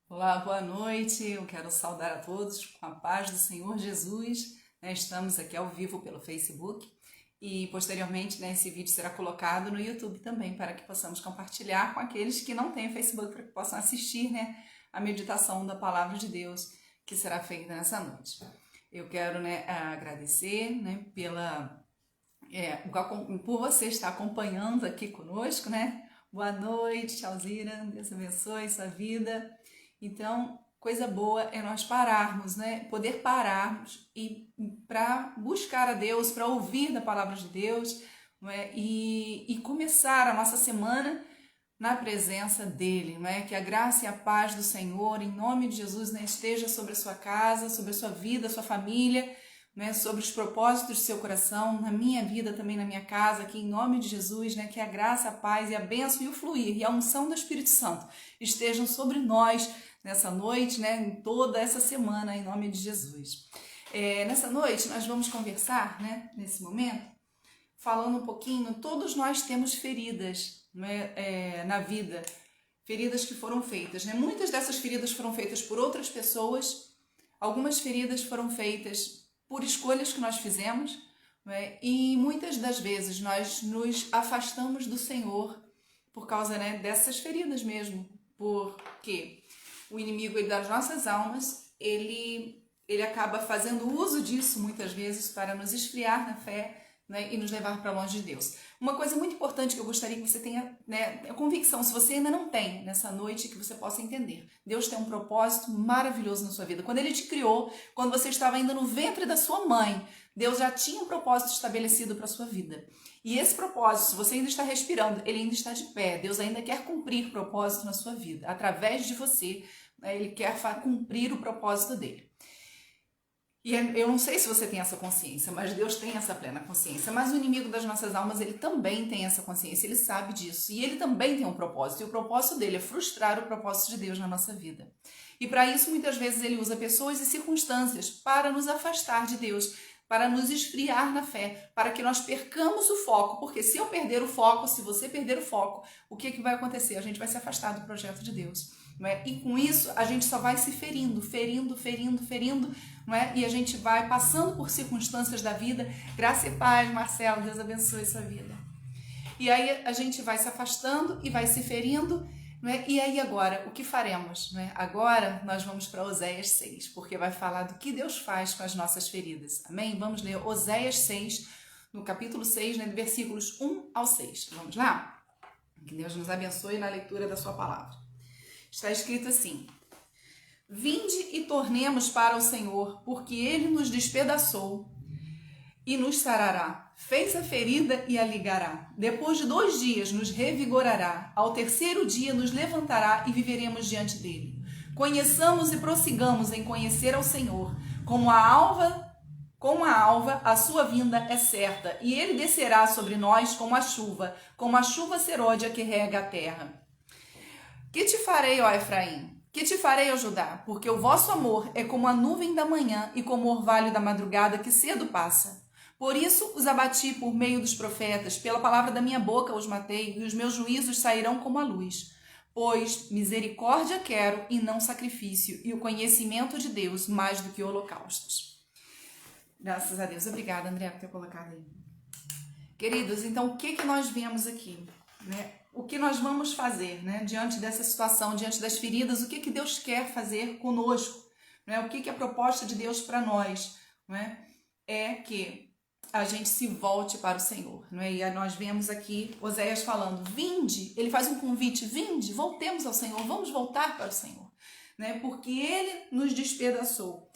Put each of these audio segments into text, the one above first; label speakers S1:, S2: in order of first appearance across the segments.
S1: Olá, boa noite. Eu quero saudar a todos com a paz do Senhor Jesus. Estamos aqui ao vivo pelo Facebook e posteriormente, esse vídeo será colocado no YouTube também para que possamos compartilhar com aqueles que não têm Facebook para que possam assistir, a meditação da palavra de Deus que será feita nessa noite. Eu quero, agradecer, por você estar acompanhando aqui conosco, Boa noite, tchauzira, Deus abençoe sua vida. Então, coisa boa é nós pararmos, Poder pararmos e para buscar a Deus, para ouvir da palavra de Deus, e começar a nossa semana na presença dele, Que a graça e a paz do Senhor, em nome de Jesus, esteja sobre a sua casa, sobre a sua vida, a sua família, sobre os propósitos do seu coração, na minha vida também, na minha casa, aqui em nome de Jesus, que a graça, a paz e a bênção e o fluir e a unção do Espírito Santo estejam sobre nós nessa noite, em toda essa semana, em nome de Jesus. Nessa noite nós vamos conversar, nesse momento, falando um pouquinho, todos nós temos feridas, na vida, feridas que foram feitas, Muitas dessas feridas foram feitas por outras pessoas, algumas feridas foram feitas por escolhas que nós fizemos, e muitas das vezes nós nos afastamos do Senhor por causa, dessas feridas mesmo, porque o inimigo das nossas almas, ele acaba fazendo uso disso muitas vezes para nos esfriar na fé, e nos levar para longe de Deus. Uma coisa muito importante que eu gostaria que você tenha, a convicção, se você ainda não tem nessa noite, que você possa entender. Deus tem um propósito maravilhoso na sua vida. Quando Ele te criou, quando você estava ainda no ventre da sua mãe, Deus já tinha um propósito estabelecido para a sua vida. E esse propósito, se você ainda está respirando, ele ainda está de pé. Deus ainda quer cumprir propósito na sua vida. Através de você, Ele quer cumprir o propósito dele. E eu não sei se você tem essa consciência, mas Deus tem essa plena consciência. Mas o inimigo das nossas almas, ele também tem essa consciência, ele sabe disso. E ele também tem um propósito. E o propósito dele é frustrar o propósito de Deus na nossa vida. E para isso, muitas vezes, ele usa pessoas e circunstâncias para nos afastar de Deus, para nos esfriar na fé, para que nós percamos o foco. Porque se eu perder o foco, se você perder o foco, o que vai acontecer? A gente vai se afastar do projeto de Deus. E com isso, a gente só vai se ferindo, e a gente vai passando por circunstâncias da vida. Graça e paz, Marcelo, Deus abençoe sua vida. E aí a gente vai se afastando e vai se ferindo, E aí agora, o que faremos? Agora nós vamos para Oséias 6, porque vai falar do que Deus faz com as nossas feridas. Amém? Vamos ler Oséias 6, no capítulo 6, de versículos 1 ao 6. Vamos lá? Que Deus nos abençoe na leitura da sua palavra. Está escrito assim: Vinde e tornemos para o Senhor, porque Ele nos despedaçou e nos sarará. Fez a ferida e a ligará. Depois de 2 dias nos revigorará. Ao 3º dia nos levantará e viveremos diante dele. Conheçamos e prossigamos em conhecer ao Senhor. Como a alva, a sua vinda é certa, e ele descerá sobre nós como a chuva serôdia que rega a terra. Que te farei, ó Efraim? Que te farei, ó Judá? Porque o vosso amor é como a nuvem da manhã e como o orvalho da madrugada que cedo passa. Por isso os abati por meio dos profetas, pela palavra da minha boca os matei, e os meus juízos sairão como a luz. Pois misericórdia quero e não sacrifício, e o conhecimento de Deus mais do que holocaustos. Graças a Deus. Obrigada, André, por ter colocado aí. Queridos, então o que nós vemos aqui, O que nós vamos fazer, diante dessa situação, diante das feridas, o que Deus quer fazer conosco, O que é a proposta de Deus para nós, É que a gente se volte para o Senhor, E aí nós vemos aqui Oséias falando, vinde, ele faz um convite, vinde, voltemos ao Senhor, vamos voltar para o Senhor, Porque Ele nos despedaçou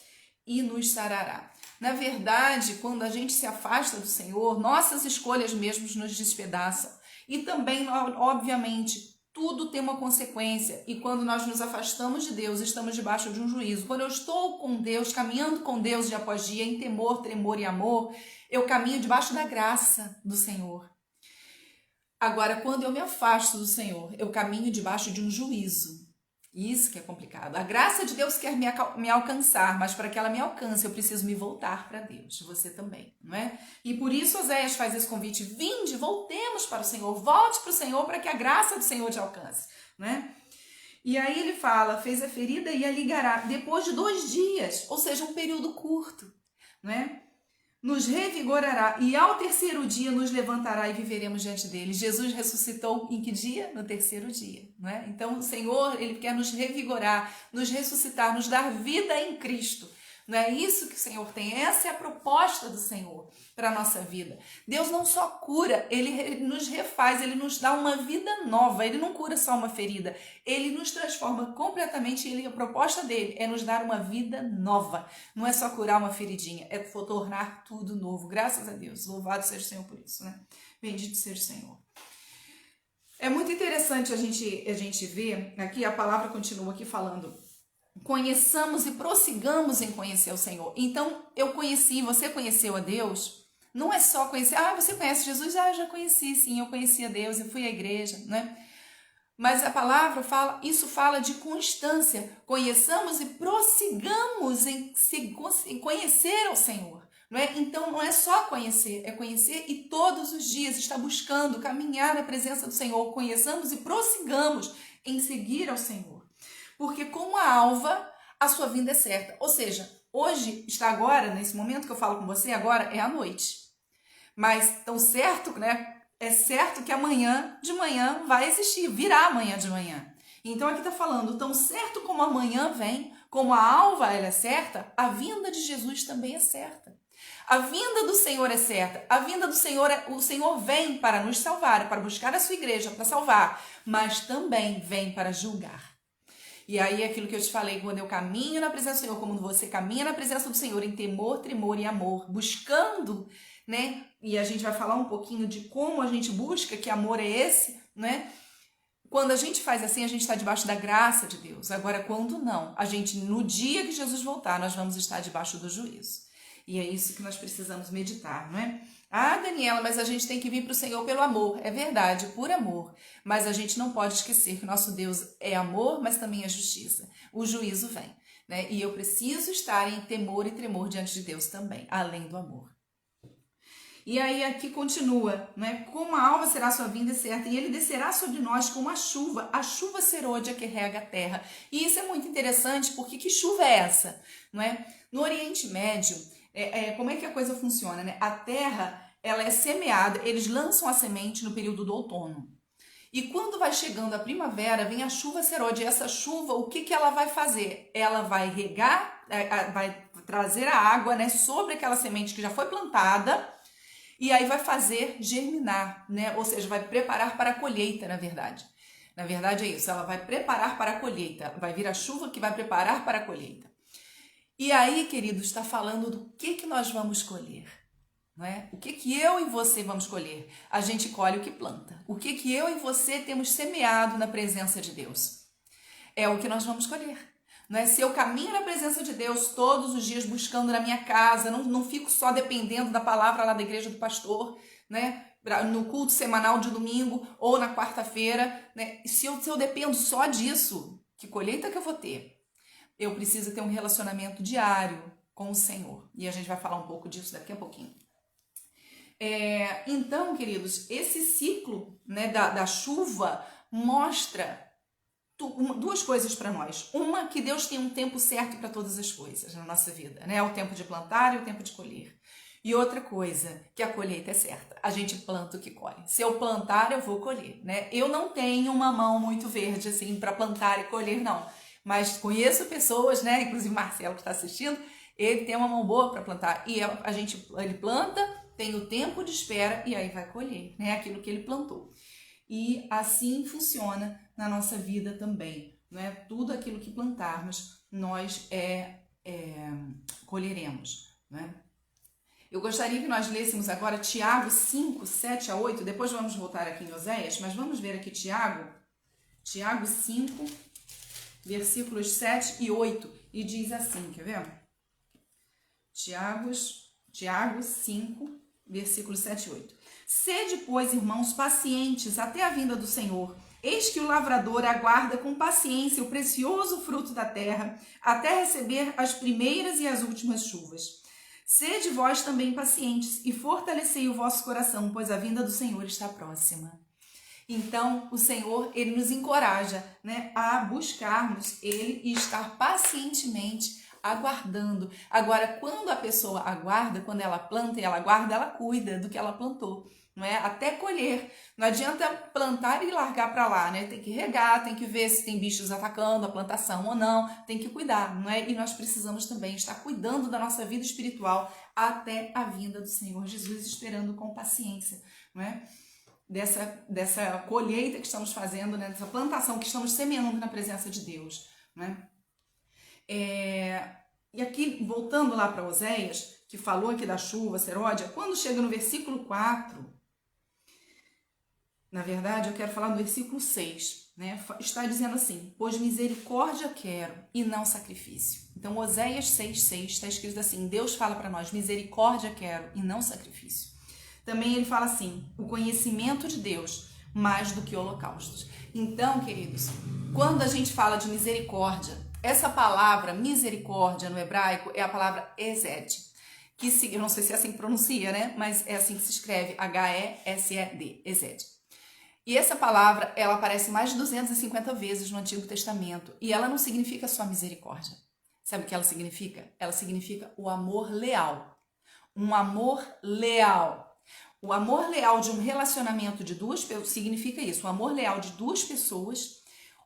S1: e nos sarará. Na verdade, quando a gente se afasta do Senhor, nossas escolhas mesmos nos despedaçam. E também, obviamente, tudo tem uma consequência. E quando nós nos afastamos de Deus, estamos debaixo de um juízo. Quando eu estou com Deus, caminhando com Deus dia após dia, em temor, tremor e amor, eu caminho debaixo da graça do Senhor. Agora, quando eu me afasto do Senhor, eu caminho debaixo de um juízo. Isso que é complicado. A graça de Deus quer me alcançar, mas para que ela me alcance, eu preciso me voltar para Deus. Você também, E por isso Oséias faz esse convite. Vinde, voltemos para o Senhor. Volte para o Senhor para que a graça do Senhor te alcance, E aí ele fala, fez a ferida e a ligará depois de 2 dias, ou seja, um período curto, não é? Nos revigorará e ao 3º dia nos levantará e viveremos diante dele. Jesus ressuscitou em que dia? No 3º dia, não é? Então o Senhor, ele quer nos revigorar, nos ressuscitar, nos dar vida em Cristo. Não é isso que o Senhor tem, essa é a proposta do Senhor para a nossa vida. Deus não só cura, ele nos refaz, ele nos dá uma vida nova, ele não cura só uma ferida, ele nos transforma completamente, a proposta dele é nos dar uma vida nova, não é só curar uma feridinha, é tornar tudo novo, graças a Deus, louvado seja o Senhor por isso, né? Bendito seja o Senhor. É muito interessante a gente ver, aqui a palavra continua aqui falando, conheçamos e prossigamos em conhecer o Senhor. Então, eu conheci, você conheceu a Deus, não é só conhecer, você conhece Jesus? Eu já conheci, sim, eu conheci a Deus, eu fui à igreja, né? Mas a palavra fala, isso fala de constância, conheçamos e prossigamos em conhecer ao Senhor, não é? Então, não é só conhecer, é conhecer e todos os dias estar buscando caminhar na presença do Senhor, conheçamos e prossigamos em seguir ao Senhor. Porque como a alva, a sua vinda é certa. Ou seja, hoje, está agora, nesse momento que eu falo com você, agora é a noite. Mas tão certo, né? É certo que amanhã de manhã vai existir, virá amanhã de manhã. Então aqui está falando, tão certo como amanhã vem, como a alva ela é certa, a vinda de Jesus também é certa. A vinda do Senhor é certa. A vinda do Senhor, o Senhor vem para nos salvar, para buscar a sua igreja, para salvar, mas também vem para julgar. E aí, aquilo que eu te falei, quando eu caminho na presença do Senhor, como você caminha na presença do Senhor em temor, tremor e amor, buscando, né? E a gente vai falar um pouquinho de como a gente busca, que amor é esse, né? Quando a gente faz assim, a gente está debaixo da graça de Deus. Agora, quando não, a gente, no dia que Jesus voltar, nós vamos estar debaixo do juízo. E é isso que nós precisamos meditar, não é? Daniela, mas a gente tem que vir para o Senhor pelo amor. É verdade, por amor. Mas a gente não pode esquecer que o nosso Deus é amor, mas também é justiça. O juízo vem, né? E eu preciso estar em temor e tremor diante de Deus também, além do amor. E aí aqui continua, né? Como a alva será a sua vinda certa, e ele descerá sobre nós como a chuva serôdia que rega a terra. E isso é muito interessante, porque que chuva é essa? Não é? No Oriente Médio, como é que a coisa funciona, né? A terra, ela é semeada, eles lançam a semente no período do outono. E quando vai chegando a primavera, vem a chuva serôdia. E essa chuva, o que ela vai fazer? Ela vai regar, vai trazer a água, né, sobre aquela semente que já foi plantada, e aí vai fazer germinar, né? Ou seja, vai preparar para a colheita, na verdade. Na verdade é isso, ela vai preparar para a colheita. Vai vir a chuva que vai preparar para a colheita. E aí, queridos, está falando do que nós vamos colher, não é? O que eu e você vamos colher? A gente colhe o que planta. O que eu e você temos semeado na presença de Deus? É o que nós vamos colher. Não é? Se eu caminho na presença de Deus todos os dias buscando na minha casa, não fico só dependendo da palavra lá da igreja do pastor, né? No culto semanal de domingo ou na quarta-feira, né? Se eu dependo só disso, que colheita que eu vou ter? Eu preciso ter um relacionamento diário com o Senhor. E a gente vai falar um pouco disso daqui a pouquinho. Então, queridos, esse ciclo, né, da chuva mostra duas coisas para nós. Uma, que Deus tem um tempo certo para todas as coisas na nossa vida, né? O tempo de plantar e o tempo de colher. E outra coisa, que a colheita é certa. A gente planta o que colhe. Se eu plantar, eu vou colher, né? Eu não tenho uma mão muito verde assim para plantar e colher, não. Mas conheço pessoas, né? Inclusive Marcelo, que está assistindo, ele tem uma mão boa para plantar. E ele planta, tem o tempo de espera e aí vai colher, né? Aquilo que ele plantou. E assim funciona na nossa vida também, né? Tudo aquilo que plantarmos, nós colheremos, né? Eu gostaria que nós lêssemos agora Tiago 5, 7 a 8, depois vamos voltar aqui em Oséias, mas vamos ver aqui Tiago 5, versículos 7 e 8, e diz assim, quer ver? Tiago 5, versículos 7 e 8. Sede, pois, irmãos, pacientes até a vinda do Senhor. Eis que o lavrador aguarda com paciência o precioso fruto da terra, até receber as primeiras e as últimas chuvas. Sede vós também pacientes e fortalecei o vosso coração, pois a vinda do Senhor está próxima. Então, o Senhor, ele nos encoraja, né, a buscarmos ele e estar pacientemente aguardando. Agora, quando a pessoa aguarda, quando ela planta e ela aguarda, ela cuida do que ela plantou, não é? Até colher. Não adianta plantar e largar para lá, né? Tem que regar, tem que ver se tem bichos atacando a plantação ou não, tem que cuidar, não é? E nós precisamos também estar cuidando da nossa vida espiritual até a vinda do Senhor Jesus, esperando com paciência, não é? Dessa colheita que estamos fazendo, né? Dessa plantação que estamos semeando na presença de Deus, né? E aqui, voltando lá para Oséias, que falou aqui da chuva, seródia, quando chega no versículo 4, na verdade eu quero falar no versículo 6, né? Está dizendo assim, pois misericórdia quero e não sacrifício. Então Oséias 6,6 está escrito assim, Deus fala para nós, misericórdia quero e não sacrifício. Também ele fala assim, o conhecimento de Deus mais do que holocaustos. Então, queridos, quando a gente fala de misericórdia, essa palavra misericórdia no hebraico é a palavra Hesed, que eu não sei se é assim que pronuncia, né? Mas é assim que se escreve, H-E-S-E-D, Hesed. E essa palavra, ela aparece mais de 250 vezes no Antigo Testamento e ela não significa só misericórdia. Sabe o que ela significa? Ela significa o amor leal. Um amor leal. O amor leal de um relacionamento de duas pessoas significa isso, o amor leal de duas pessoas,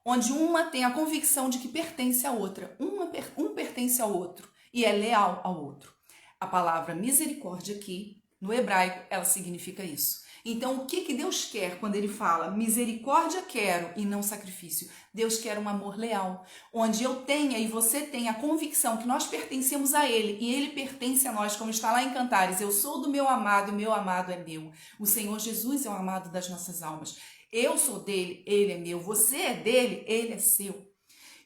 S1: onde uma tem a convicção de que pertence à outra, um pertence ao outro e é leal ao outro. A palavra misericórdia aqui, no hebraico, ela significa isso. Então, o que Deus quer quando ele fala misericórdia quero e não sacrifício? Deus quer um amor leal, onde eu tenha e você tenha a convicção que nós pertencemos a ele e ele pertence a nós, como está lá em Cantares, eu sou do meu amado e meu amado é meu. O Senhor Jesus é o amado das nossas almas. Eu sou dele, ele é meu. Você é dele, ele é seu.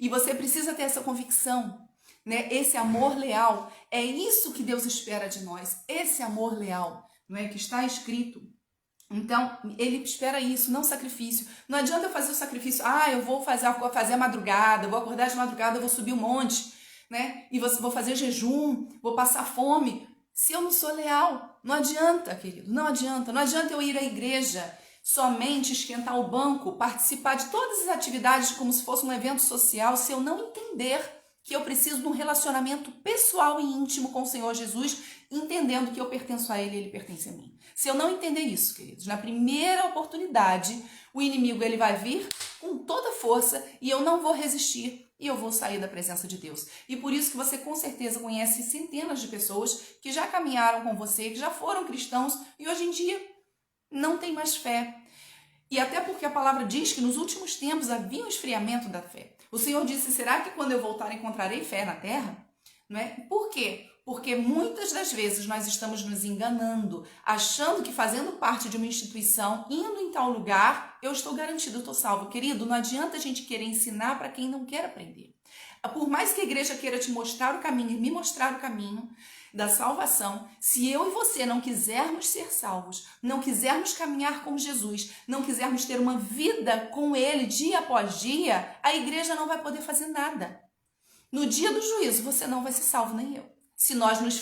S1: E você precisa ter essa convicção, né? Esse amor leal, é isso que Deus espera de nós, esse amor leal, não é? Que está escrito. Então, ele espera isso, não sacrifício. Não adianta eu fazer o sacrifício, eu vou fazer a madrugada, vou acordar de madrugada, eu vou subir um monte, né? E vou fazer jejum, vou passar fome. Se eu não sou leal, não adianta, querido, não adianta. Não adianta eu ir à igreja, somente esquentar o banco, participar de todas as atividades como se fosse um evento social, se eu não entender que eu preciso de um relacionamento pessoal e íntimo com o Senhor Jesus, entendendo que eu pertenço a Ele e Ele pertence a mim. Se eu não entender isso, queridos, na primeira oportunidade, o inimigo ele vai vir com toda força e eu não vou resistir e eu vou sair da presença de Deus. E por isso que você com certeza conhece centenas de pessoas que já caminharam com você, que já foram cristãos e hoje em dia não tem mais fé. E até porque a palavra diz que nos últimos tempos havia um esfriamento da fé. O Senhor disse, será que quando eu voltar encontrarei fé na terra? Não é? Por quê? Porque muitas das vezes nós estamos nos enganando, achando que fazendo parte de uma instituição, indo em tal lugar, eu estou garantido, eu estou salvo. Querido, não adianta a gente querer ensinar para quem não quer aprender. Por mais que a igreja queira te mostrar o caminho e me mostrar o caminho da salvação, se eu e você não quisermos ser salvos, não quisermos caminhar com Jesus, não quisermos ter uma vida com Ele dia após dia, a igreja não vai poder fazer nada. No dia do juízo, você não vai ser salvo, nem eu. Se nós nos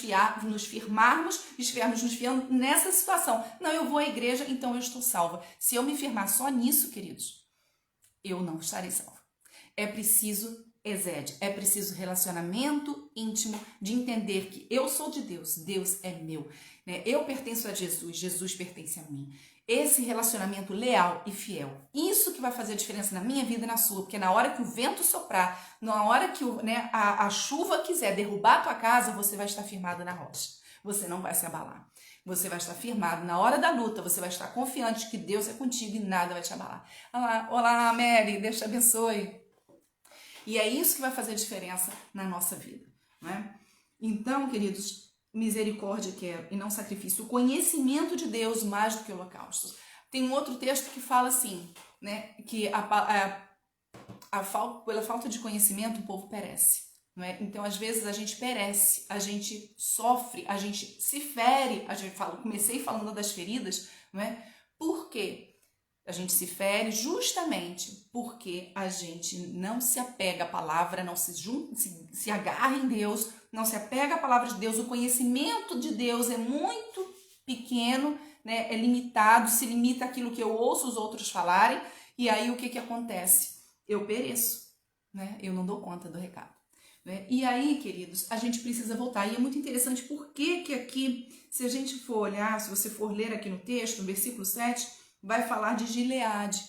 S1: firmarmos, estivermos nos fiando nessa situação. Não, eu vou à igreja, então eu estou salva. Se eu me firmar só nisso, queridos, eu não estarei salva. É preciso é preciso relacionamento íntimo de entender que eu sou de Deus, Deus é meu, né? Eu pertenço a Jesus, Jesus pertence a mim. Esse relacionamento leal e fiel, isso que vai fazer a diferença na minha vida e na sua, porque na hora que o vento soprar, na hora que a chuva quiser derrubar a tua casa, você vai estar firmado na rocha, você não vai se abalar. Você vai estar firmado na hora da luta, você vai estar confiante que Deus é contigo e nada vai te abalar. Olá, Mary, Deus te abençoe. E é isso que vai fazer diferença na nossa vida, não é? Então, queridos, misericórdia quero e não sacrifício. O conhecimento de Deus mais do que holocaustos. Tem um outro texto que fala assim, né? Que pela falta de conhecimento o povo perece, não é? Então, às vezes, a gente perece, a gente sofre, a gente se fere. Comecei falando das feridas, não é? Por quê? A gente se fere justamente porque a gente não se apega à palavra, não se agarra em Deus, não se apega à palavra de Deus. O conhecimento de Deus é muito pequeno né, é limitado, se limita àquilo que eu ouço os outros falarem, e aí o que acontece? Eu pereço, né? Eu não dou conta do recado. Né? E aí, queridos, a gente precisa voltar. E é muito interessante porque aqui, se a gente for olhar, se você for ler aqui no texto, no versículo 7, vai falar de Gileade.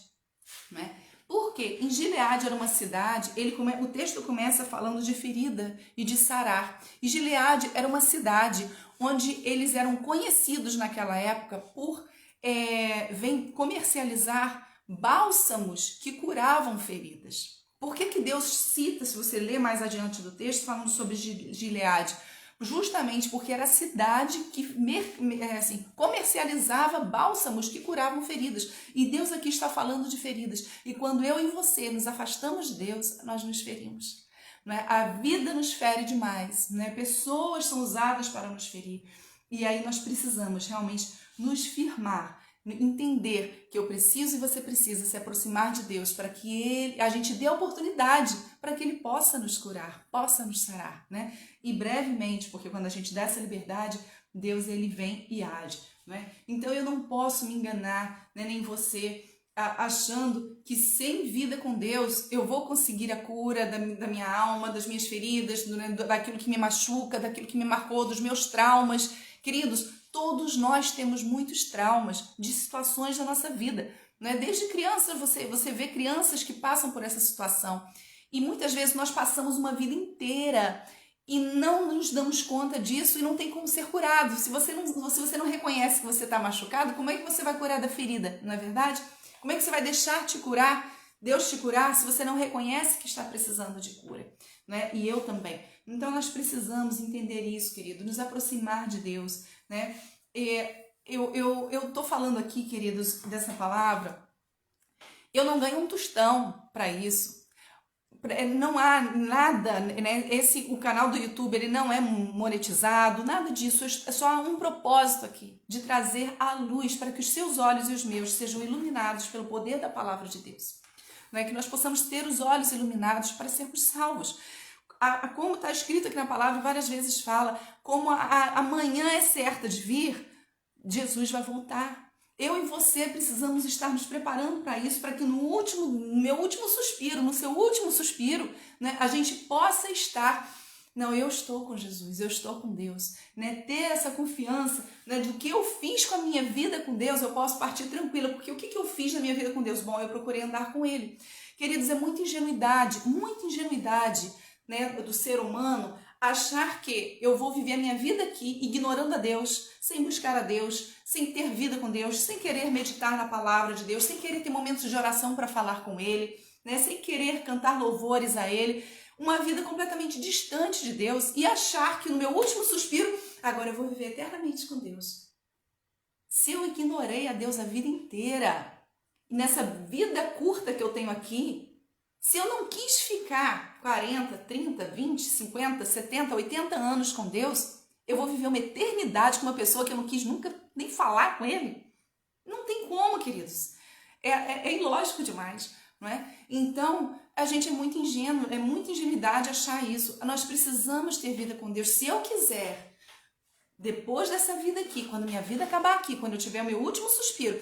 S1: Né? Porque em Gileade era uma cidade, o texto começa falando de ferida e de sarar. E Gileade era uma cidade onde eles eram conhecidos naquela época por comercializar bálsamos que curavam feridas. Por que Deus cita, se você ler mais adiante do texto, falando sobre Gileade? Justamente porque era a cidade que comercializava bálsamos que curavam feridas. E Deus aqui está falando de feridas. E quando eu e você nos afastamos de Deus, nós nos ferimos. Né? A vida nos fere demais. Né? Pessoas são usadas para nos ferir. E aí nós precisamos realmente nos firmar, entender que eu preciso e você precisa se aproximar de Deus para que a gente dê a oportunidade para que Ele possa nos curar, possa nos sarar, né? E brevemente, porque quando a gente dá essa liberdade, Deus ele vem e age, né? Então eu não posso me enganar, né, nem você, achando que sem vida com Deus eu vou conseguir a cura da minha alma, das minhas feridas, daquilo que me machuca, daquilo que me marcou, dos meus traumas. Queridos, todos nós temos muitos traumas de situações da nossa vida. Né? Desde criança você vê crianças que passam por essa situação. E muitas vezes nós passamos uma vida inteira e não nos damos conta disso e não tem como ser curado. Se você não reconhece que você está machucado, como é que você vai curar da ferida? Não é verdade? Como é que você vai deixar te curar, Deus te curar, se você não reconhece que está precisando de cura? Né? E eu também. Então nós precisamos entender isso, querido, nos aproximar de Deus, né? Eu tô falando aqui, queridos, dessa palavra. Eu não ganho um tostão para isso. Não há nada, né? O canal do YouTube ele não é monetizado, nada disso. É só um propósito aqui de trazer a luz para que os seus olhos e os meus sejam iluminados pelo poder da palavra de Deus. Não é que nós possamos ter os olhos iluminados para sermos salvos. Como está escrito aqui na palavra, várias vezes fala, como a manhã é certa de vir, Jesus vai voltar. Eu e você precisamos estar nos preparando para isso, para que no meu último suspiro, no seu último suspiro, né, a gente possa estar, não, eu estou com Jesus, eu estou com Deus. Né, ter essa confiança, né, do que eu fiz com a minha vida com Deus, eu posso partir tranquila, porque o que eu fiz na minha vida com Deus? Bom, eu procurei andar com Ele. Queridos, é muita ingenuidade, né, do ser humano, achar que eu vou viver a minha vida aqui ignorando a Deus, sem buscar a Deus, sem ter vida com Deus, sem querer meditar na palavra de Deus, sem querer ter momentos de oração para falar com Ele, né, sem querer cantar louvores a Ele, uma vida completamente distante de Deus e achar que no meu último suspiro, agora eu vou viver eternamente com Deus. Se eu ignorei a Deus a vida inteira, e nessa vida curta que eu tenho aqui, se eu não quis ficar 40, 30, 20, 50, 70, 80 anos com Deus, eu vou viver uma eternidade com uma pessoa que eu não quis nunca nem falar com Ele? Não tem como, queridos. É ilógico demais, não é? Então, a gente é muito ingênuo, é muita ingenuidade achar isso. Nós precisamos ter vida com Deus. Se eu quiser, depois dessa vida aqui, quando minha vida acabar aqui, quando eu tiver o meu último suspiro,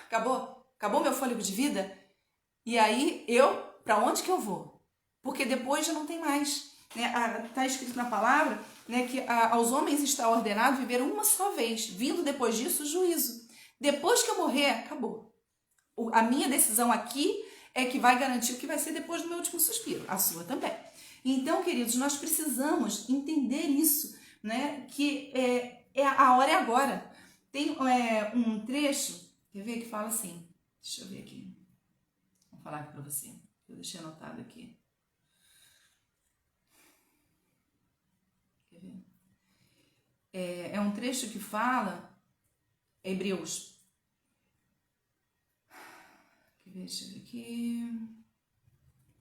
S1: acabou meu fôlego de vida, e aí para onde que eu vou? Porque depois já não tem mais. Está escrito na palavra, né, que aos homens está ordenado viver uma só vez, vindo depois disso o juízo. Depois que eu morrer, acabou. A minha decisão aqui é que vai garantir o que vai ser depois do meu último suspiro. A sua também. Então, queridos, nós precisamos entender isso, né, que a hora é agora. Tem um trecho, quer ver, que fala assim, deixa eu ver aqui, vou falar aqui para você. Eu deixei anotado aqui. Quer ver? É um trecho que fala, Hebreus. Quer ver? Deixa eu ver aqui.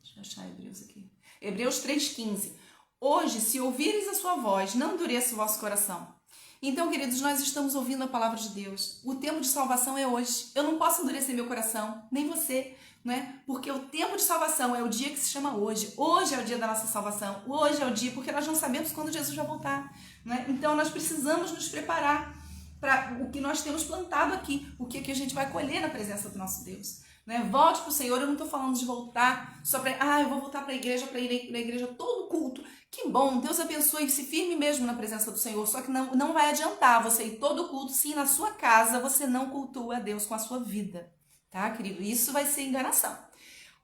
S1: Deixa eu achar Hebreus aqui. Hebreus 3,15. Hoje, se ouvires a sua voz, não endureça o vosso coração. Então, queridos, nós estamos ouvindo a palavra de Deus. O tempo de salvação é hoje. Eu não posso endurecer meu coração, nem você. Né? Porque o tempo de salvação é o dia que se chama hoje. Hoje é o dia da nossa salvação. Hoje é o dia, porque nós não sabemos quando Jesus vai voltar. Né? Então nós precisamos nos preparar para o que nós temos plantado aqui, o que a gente vai colher na presença do nosso Deus. Né? Volte para o Senhor. Eu não estou falando de voltar só para, eu vou voltar para a igreja, para ir na igreja todo culto. Que bom, Deus abençoe, se firme mesmo na presença do Senhor. Só que não vai adiantar você ir todo culto se na sua casa você não cultua a Deus com a sua vida. Tá, querido? Isso vai ser enganação.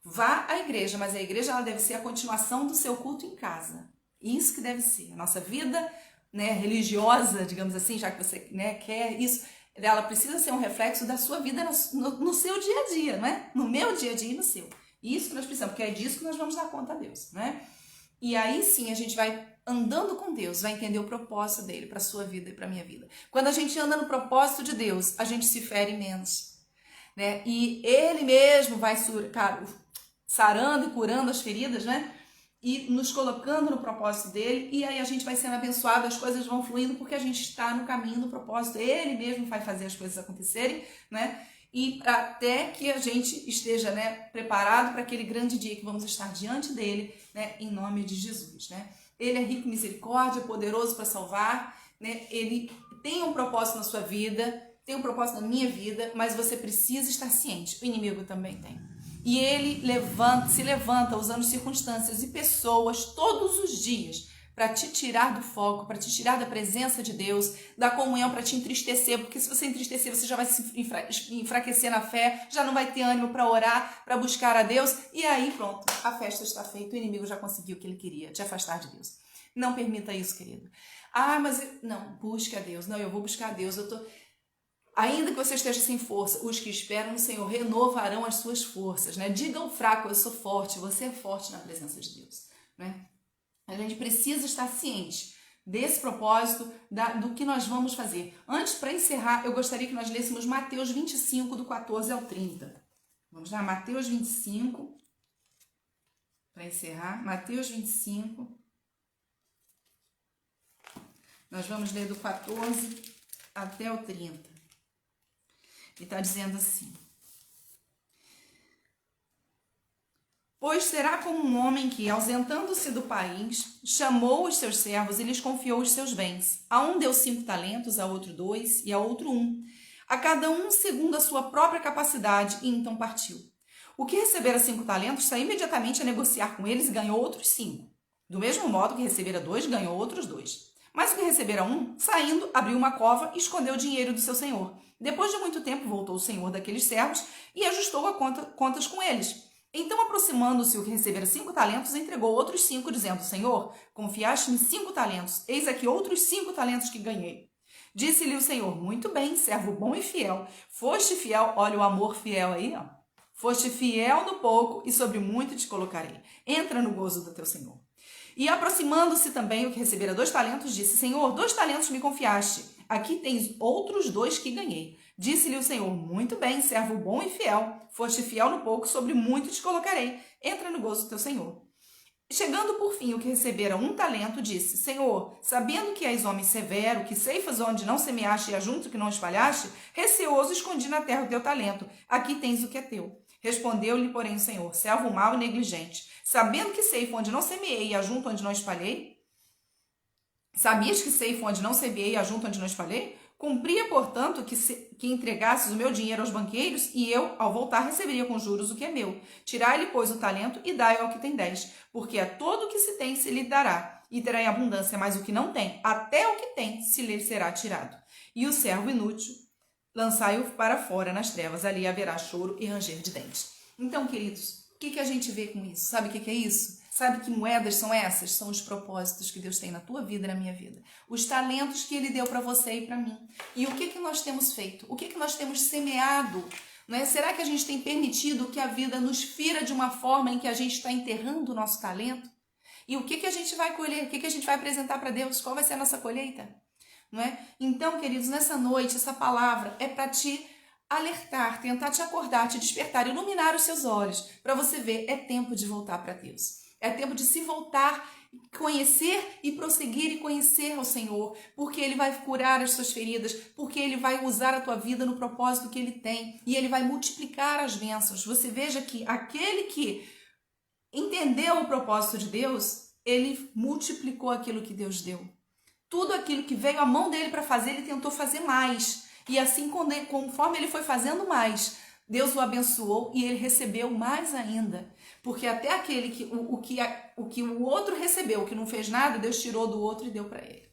S1: Vá à igreja, mas a igreja ela deve ser a continuação do seu culto em casa. Isso que deve ser. A nossa vida, né, religiosa, digamos assim, já que você, né, quer isso, ela precisa ser um reflexo da sua vida no seu dia a dia, né? No meu dia a dia e no seu. Isso que nós precisamos, porque é disso que nós vamos dar conta a Deus, né? E aí sim a gente vai andando com Deus, vai entender o propósito dele para a sua vida e para a minha vida. Quando a gente anda no propósito de Deus, a gente se fere menos, né? E ele mesmo vai sarando e curando as feridas, né? E nos colocando no propósito dele, e aí a gente vai sendo abençoado, as coisas vão fluindo porque a gente está no caminho do propósito, ele mesmo vai fazer as coisas acontecerem, né? E até que a gente esteja, né, preparado para aquele grande dia que vamos estar diante dele, né, em nome de Jesus, né? Ele é rico em misericórdia, poderoso para salvar, né? Ele tem um propósito na sua vida, tem um propósito na minha vida, mas você precisa estar ciente, o inimigo também tem. E ele se levanta usando circunstâncias e pessoas todos os dias para te tirar do foco, para te tirar da presença de Deus, da comunhão, para te entristecer, porque se você entristecer, você já vai se enfraquecer na fé, já não vai ter ânimo para orar, para buscar a Deus, e aí pronto, a festa está feita, o inimigo já conseguiu o que ele queria, te afastar de Deus. Não permita isso, querido. Não, busque a Deus. Não, eu vou buscar a Deus, Ainda que você esteja sem força, os que esperam no Senhor renovarão as suas forças, né? Diga ao fraco, eu sou forte, você é forte na presença de Deus, né? A gente precisa estar ciente desse propósito, do que nós vamos fazer. Antes, para encerrar, eu gostaria que nós lêssemos Mateus 25, do 14 ao 30. Vamos lá, Mateus 25, para encerrar, Mateus 25. Nós vamos ler do 14 até o 30. E está dizendo assim: pois será como um homem que, ausentando-se do país, chamou os seus servos e lhes confiou os seus bens. A um deu 5 talentos, a outro 2 e a outro 1, a cada um segundo a sua própria capacidade, e então partiu. O que recebera 5 talentos saiu imediatamente a negociar com eles e ganhou outros 5. Do mesmo modo que recebera 2, ganhou outros 2. Mas o que recebera 1, saindo, abriu uma cova e escondeu o dinheiro do seu senhor. Depois de muito tempo, voltou o senhor daqueles servos e ajustou contas com eles. Então, aproximando-se o que recebera 5 talentos, entregou outros 5, dizendo: Senhor, confiaste-me 5 talentos, eis aqui outros 5 talentos que ganhei. Disse-lhe o Senhor: muito bem, servo bom e fiel. Foste fiel, olha o amor fiel aí, ó. Foste fiel no pouco e sobre muito te colocarei. Entra no gozo do teu Senhor. E aproximando-se também o que recebera 2 talentos, disse: Senhor, 2 talentos me confiaste. Aqui tens outros 2 que ganhei. Disse-lhe o Senhor: muito bem, servo bom e fiel. Foste fiel no pouco, sobre muito te colocarei. Entra no gozo do teu Senhor. Chegando por fim o que recebera 1 talento, disse: Senhor, sabendo que és homem severo, que ceifas onde não semeaste e ajunto o que não espalhaste, receoso escondi na terra o teu talento. Aqui tens o que é teu. Respondeu-lhe, porém, o Senhor: servo mau e negligente, sabendo que ceifo onde não semeei e ajunto onde não espalhei? Sabias que ceifo onde não semeei e ajunto onde não espalhei? Cumpria, portanto, que entregasses o meu dinheiro aos banqueiros, e eu, ao voltar, receberia com juros o que é meu. Tirai-lhe, pois, o talento e dai ao que tem 10, porque a todo o que se tem se lhe dará, e terá em abundância, mas o que não tem, até o que tem, se lhe será tirado. E o servo inútil, lançai-o para fora nas trevas, ali haverá choro e ranger de dentes. Então, queridos, o que a gente vê com isso? Sabe o que é isso? Sabe que moedas são essas? São os propósitos que Deus tem na tua vida e na minha vida. Os talentos que Ele deu para você e para mim. E o que nós temos feito? O que nós temos semeado? Não é? Será que a gente tem permitido que a vida nos fira de uma forma em que a gente está enterrando o nosso talento? E o que a gente vai colher? O que a gente vai apresentar para Deus? Qual vai ser a nossa colheita? Não é? Então, queridos, nessa noite, essa palavra é para te alertar, tentar te acordar, te despertar, iluminar os seus olhos, para você ver, é tempo de voltar para Deus. É tempo de se voltar, conhecer e prosseguir e conhecer ao Senhor, porque Ele vai curar as suas feridas, porque Ele vai usar a tua vida no propósito que Ele tem, e Ele vai multiplicar as bênçãos. Você veja que aquele que entendeu o propósito de Deus, ele multiplicou aquilo que Deus deu. tudo aquilo que veio à mão dele para fazer, ele tentou fazer mais. E assim, conforme ele foi fazendo mais, Deus o abençoou e ele recebeu mais ainda. Porque até aquele que o outro recebeu, que não fez nada, Deus tirou do outro e deu para ele.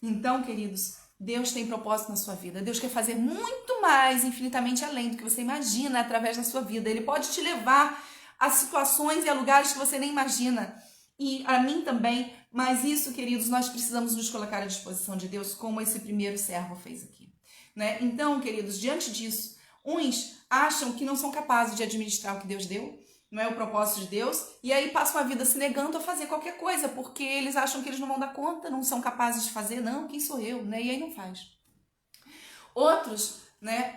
S1: Então, queridos, Deus tem propósito na sua vida. Deus quer fazer muito mais, infinitamente além do que você imagina através da sua vida. Ele pode te levar a situações e a lugares que você nem imagina. E a mim também. Mas isso, queridos, nós precisamos nos colocar à disposição de Deus, como esse primeiro servo fez aqui. Né? Então, queridos, diante disso, uns acham que não são capazes de administrar o que Deus deu, não é o propósito de Deus, e aí passam a vida se negando a fazer qualquer coisa, porque eles acham que eles não vão dar conta, não são capazes de fazer, não, quem sou eu, né? E aí não faz. Outros, né,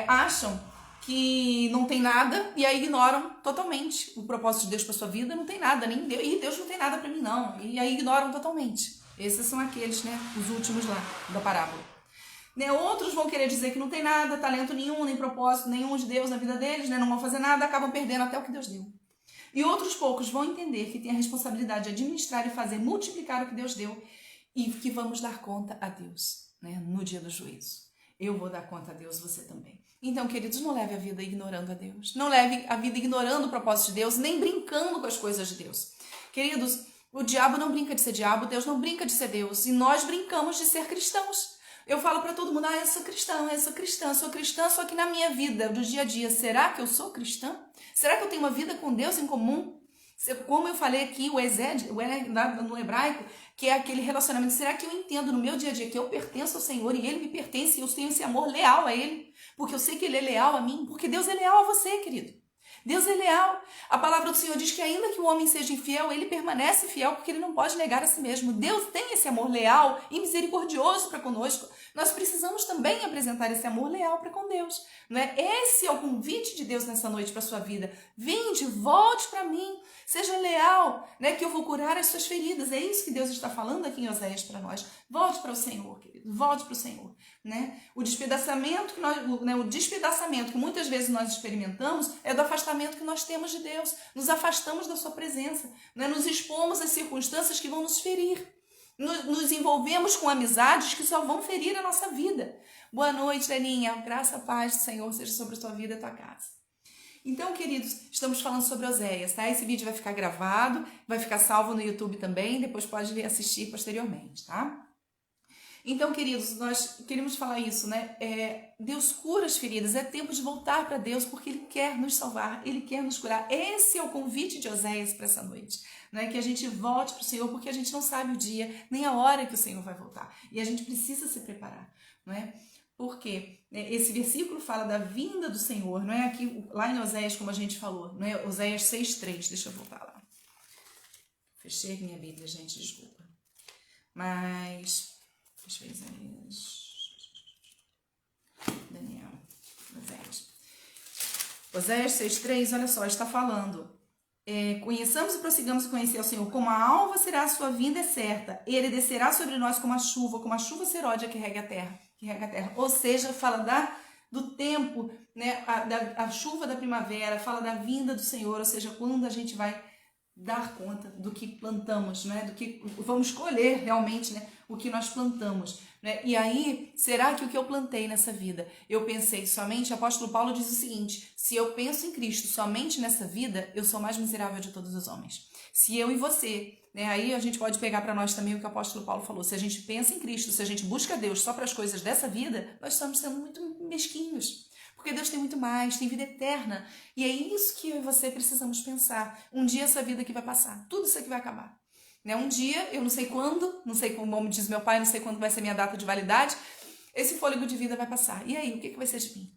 S1: acham que não tem nada e aí ignoram totalmente o propósito de Deus para sua vida, não tem nada, nem Deus, e Deus não tem nada para mim não, e aí ignoram totalmente. Esses são aqueles, né, os últimos lá da parábola. Né, outros vão querer dizer que não tem nada, talento nenhum, nem propósito nenhum de Deus na vida deles, né, não vão fazer nada, acabam perdendo até o que Deus deu. E outros poucos vão entender que tem a responsabilidade de administrar e fazer multiplicar o que Deus deu e que vamos dar conta a Deus, né, no dia do juízo. Eu vou dar conta a Deus, você também. Então, queridos, não leve a vida ignorando a Deus. Não leve a vida ignorando o propósito de Deus, nem brincando com as coisas de Deus. Queridos, o diabo não brinca de ser diabo, Deus não brinca de ser Deus. E nós brincamos de ser cristãos. Eu falo para todo mundo, eu sou cristã, só que na minha vida, do dia a dia, será que eu sou cristã? Será que eu tenho uma vida com Deus em comum? Como eu falei aqui, o Ezed, no hebraico, que é aquele relacionamento, será que eu entendo no meu dia a dia que eu pertenço ao Senhor e Ele me pertence e eu tenho esse amor leal a Ele? Porque eu sei que Ele é leal a mim, porque Deus é leal a você, querido. Deus é leal. A palavra do Senhor diz que ainda que o homem seja infiel, ele permanece fiel porque ele não pode negar a si mesmo. Deus tem esse amor leal e misericordioso para conosco. Nós precisamos também apresentar esse amor leal para com Deus. Não é? Esse é o convite de Deus nessa noite para a sua vida. Vinde, volte para mim. Seja leal, né, que eu vou curar as suas feridas. É isso que Deus está falando aqui em Oséias para nós. Volte para o Senhor, querido. Volte para o Senhor. Né? O despedaçamento que muitas vezes nós experimentamos é do afastamento que nós temos de Deus. Nos afastamos da sua presença. Né? Nos expomos às circunstâncias que vão nos ferir. Nos envolvemos com amizades que só vão ferir a nossa vida. Boa noite, Leninha. Graça e paz do Senhor seja sobre a tua vida e a tua casa. Então, queridos, estamos falando sobre Oséias, tá? Esse vídeo vai ficar gravado, vai ficar salvo no YouTube também, depois pode assistir posteriormente, tá? Então, queridos, nós queremos falar isso, né? Deus cura as feridas, é tempo de voltar para Deus, porque Ele quer nos salvar, Ele quer nos curar. Esse é o convite de Oséias para essa noite, né? Que a gente volte para o Senhor, porque a gente não sabe o dia, nem a hora que o Senhor vai voltar. E a gente precisa se preparar, não é? Porque esse versículo fala da vinda do Senhor, não é? Aqui, lá em Oséias, como a gente falou, não é? Oséias 6:3, deixa eu voltar lá. Fechei minha Bíblia, gente, desculpa. Mas, deixa eu ver, Daniel, Oséias 6:3, olha só, está falando. Conheçamos e prossigamos a conhecer ao Senhor. Como a alva será a sua vinda, é certa. Ele descerá sobre nós como a chuva seródia que rega a terra. Ou seja, fala do tempo, né? A chuva da primavera, fala da vinda do Senhor, ou seja, quando a gente vai dar conta do que plantamos, né? Do que vamos colher realmente, né? O que nós plantamos, né? E aí, será que o que eu plantei nessa vida, eu pensei somente, o apóstolo Paulo diz o seguinte, se eu penso em Cristo somente nessa vida, eu sou mais miserável de todos os homens. Se eu e você, né? Aí a gente pode pegar para nós também o que o apóstolo Paulo falou, se a gente pensa em Cristo, se a gente busca Deus só para as coisas dessa vida, nós estamos sendo muito mesquinhos. Porque Deus tem muito mais, tem vida eterna. E é isso que eu e você precisamos pensar. Um dia essa vida aqui vai passar. Tudo isso aqui vai acabar. Né? Um dia, eu não sei quando, não sei como diz meu pai, não sei quando vai ser minha data de validade, esse fôlego de vida vai passar. E aí, o que vai ser de mim?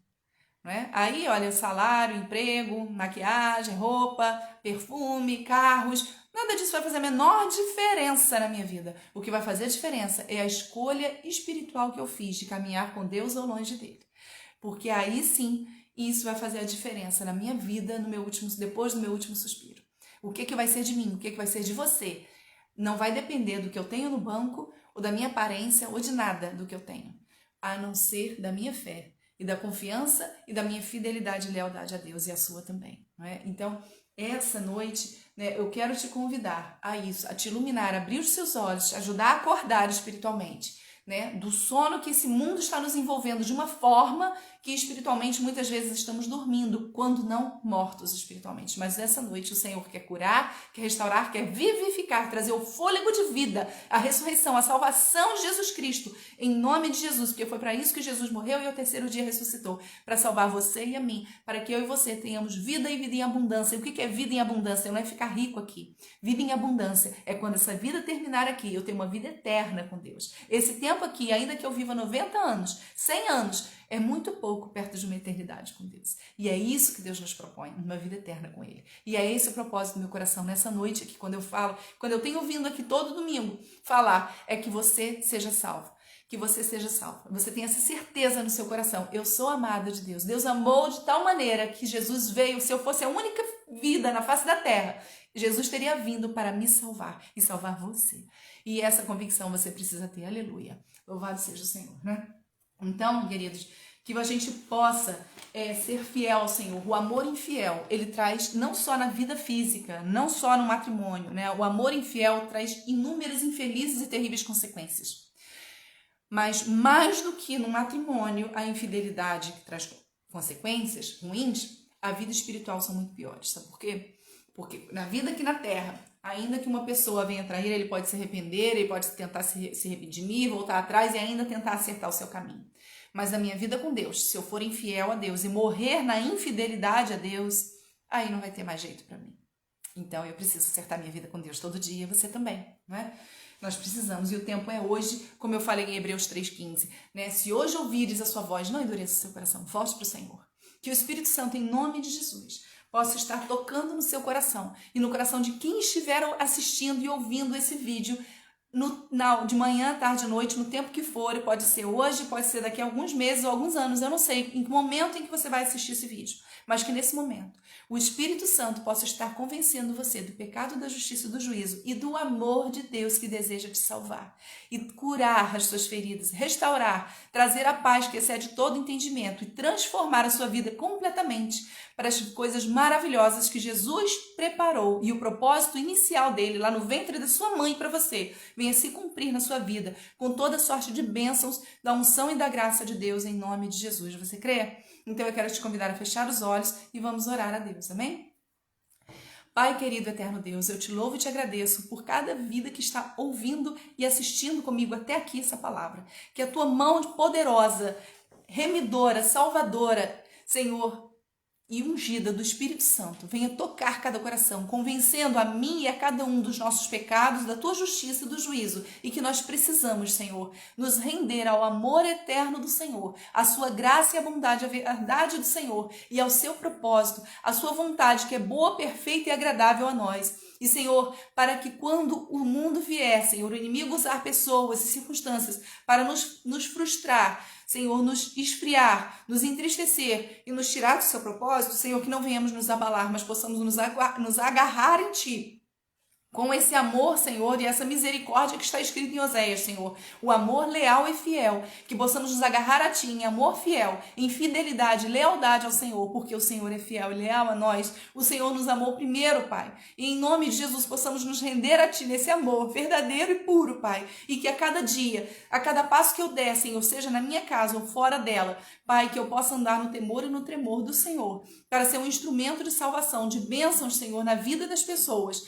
S1: Não é? Aí, olha, salário, emprego, maquiagem, roupa, perfume, carros, nada disso vai fazer a menor diferença na minha vida. O que vai fazer a diferença é a escolha espiritual que eu fiz de caminhar com Deus ou longe dele. Porque aí sim, isso vai fazer a diferença na minha vida, depois do meu último suspiro. O que vai ser de mim? O que vai ser de você? Não vai depender do que eu tenho no banco, ou da minha aparência, ou de nada do que eu tenho. A não ser da minha fé, e da confiança, e da minha fidelidade e lealdade a Deus, e a sua também. Não é? Então, essa noite, né, eu quero te convidar a isso, a te iluminar, abrir os seus olhos, te ajudar a acordar espiritualmente, né, do sono que esse mundo está nos envolvendo de uma forma que espiritualmente muitas vezes estamos dormindo, quando não mortos espiritualmente. Mas essa noite o Senhor quer curar, quer restaurar, quer vivificar, trazer o fôlego de vida, a ressurreição, a salvação de Jesus Cristo, em nome de Jesus, porque foi para isso que Jesus morreu e ao terceiro dia ressuscitou, para salvar você e a mim, para que eu e você tenhamos vida e vida em abundância. E o que é vida em abundância? Não é ficar rico aqui. Vida em abundância é quando essa vida terminar aqui, eu tenho uma vida eterna com Deus. Esse tempo aqui, ainda que eu viva 90 anos, 100 anos, é muito pouco perto de uma eternidade com Deus. E é isso que Deus nos propõe, uma vida eterna com Ele. E é esse o propósito do meu coração nessa noite aqui, quando eu falo, quando eu tenho vindo aqui todo domingo falar, é que você seja salvo. Que você seja salvo. Você tenha essa certeza no seu coração. Eu sou amada de Deus. Deus amou de tal maneira que Jesus veio, se eu fosse a única vida na face da terra, Jesus teria vindo para me salvar e salvar você. E essa convicção você precisa ter. Aleluia. Louvado seja o Senhor, né? Então, queridos, que a gente possa ser fiel ao Senhor. O amor infiel, ele traz não só na vida física, não só no matrimônio, né? O amor infiel traz inúmeras infelizes e terríveis consequências. Mas mais do que no matrimônio, a infidelidade que traz consequências ruins, a vida espiritual são muito piores. Sabe por quê? Porque na vida aqui na Terra, ainda que uma pessoa venha trair, ele pode se arrepender, ele pode tentar se redimir, voltar atrás e ainda tentar acertar o seu caminho. Mas na minha vida com Deus, se eu for infiel a Deus e morrer na infidelidade a Deus, aí não vai ter mais jeito para mim. Então eu preciso acertar minha vida com Deus todo dia, você também, não é? Nós precisamos, e o tempo é hoje, como eu falei em Hebreus 3,15, né? Se hoje ouvires a sua voz, não endureça o seu coração, volte para o Senhor. Que o Espírito Santo, em nome de Jesus, possa estar tocando no seu coração e no coração de quem estiver assistindo e ouvindo esse vídeo de manhã, tarde, noite, no tempo que for, pode ser hoje, pode ser daqui a alguns meses ou alguns anos, eu não sei em que momento em que você vai assistir esse vídeo, mas que nesse momento o Espírito Santo possa estar convencendo você do pecado, da justiça e do juízo e do amor de Deus que deseja te salvar e curar as suas feridas, restaurar, trazer a paz que excede todo entendimento e transformar a sua vida completamente para as coisas maravilhosas que Jesus preparou e o propósito inicial dele lá no ventre da sua mãe para você venha se cumprir na sua vida com toda sorte de bênçãos da unção e da graça de Deus em nome de Jesus. Você crê? Então eu quero te convidar a fechar os olhos e vamos orar a Deus, amém? Pai querido, eterno Deus, eu te louvo e te agradeço por cada vida que está ouvindo e assistindo comigo até aqui essa palavra. Que a tua mão poderosa, remidora, salvadora, Senhor, e ungida do Espírito Santo venha tocar cada coração, convencendo a mim e a cada um dos nossos pecados, da tua justiça e do juízo, e que nós precisamos, Senhor, nos render ao amor eterno do Senhor, à sua graça e a bondade, a verdade do Senhor e ao seu propósito, à sua vontade que é boa, perfeita e agradável a nós. E, Senhor, para que quando o mundo vier, Senhor, o inimigo usar pessoas e circunstâncias para nos frustrar, Senhor, nos esfriar, nos entristecer e nos tirar do seu propósito, Senhor, que não venhamos nos abalar, mas possamos nos agarrar em Ti. Com esse amor, Senhor, e essa misericórdia que está escrito em Oséias, Senhor, o amor leal e fiel, que possamos nos agarrar a Ti em amor fiel, em fidelidade e lealdade ao Senhor, porque o Senhor é fiel e leal a nós, o Senhor nos amou primeiro, Pai, e em nome de Jesus possamos nos render a Ti nesse amor verdadeiro e puro, Pai, e que a cada dia, a cada passo que eu der, Senhor, seja na minha casa ou fora dela, Pai, que eu possa andar no temor e no tremor do Senhor, para ser um instrumento de salvação, de bênçãos, Senhor, na vida das pessoas,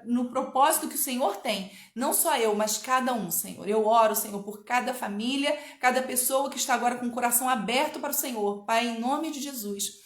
S1: no propósito que o Senhor tem, não só eu, mas cada um, Senhor. Eu oro, Senhor, por cada família, cada pessoa que está agora com o coração aberto para o Senhor, Pai, em nome de Jesus.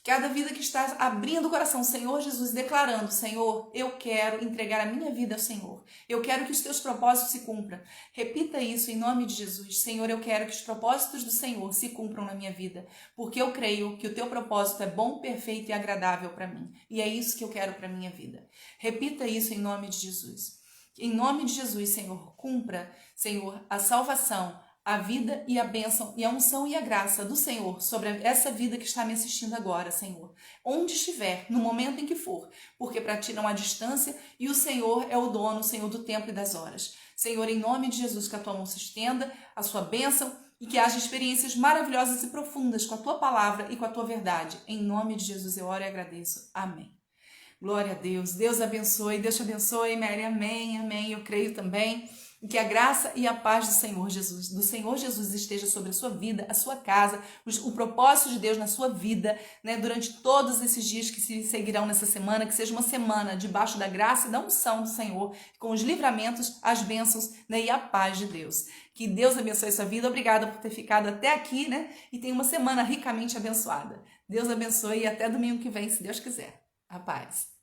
S1: Cada vida que está abrindo o coração, Senhor Jesus, declarando, Senhor, eu quero entregar a minha vida ao Senhor. Eu quero que os teus propósitos se cumpram. Repita isso em nome de Jesus. Senhor, eu quero que os propósitos do Senhor se cumpram na minha vida, porque eu creio que o teu propósito é bom, perfeito e agradável para mim. E é isso que eu quero para a minha vida. Repita isso em nome de Jesus. Em nome de Jesus, Senhor, cumpra, Senhor, a salvação, a vida e a bênção e a unção e a graça do Senhor sobre essa vida que está me assistindo agora, Senhor. Onde estiver, no momento em que for, porque para Ti não há distância e o Senhor é o dono, o Senhor do tempo e das horas. Senhor, em nome de Jesus, que a Tua mão se estenda, a Sua bênção e que haja experiências maravilhosas e profundas com a Tua palavra e com a Tua verdade. Em nome de Jesus eu oro e agradeço. Amém. Glória a Deus. Deus abençoe. Deus te abençoe, Mary. Amém, amém. Eu creio também. Que a graça e a paz do Senhor Jesus esteja sobre a sua vida, a sua casa, o propósito de Deus na sua vida, né, durante todos esses dias que se seguirão nessa semana, que seja uma semana debaixo da graça e da unção do Senhor, com os livramentos, as bênçãos, né, e a paz de Deus. Que Deus abençoe a sua vida. Obrigada por ter ficado até aqui, né, e tenha uma semana ricamente abençoada. Deus abençoe e até domingo que vem, se Deus quiser. A paz.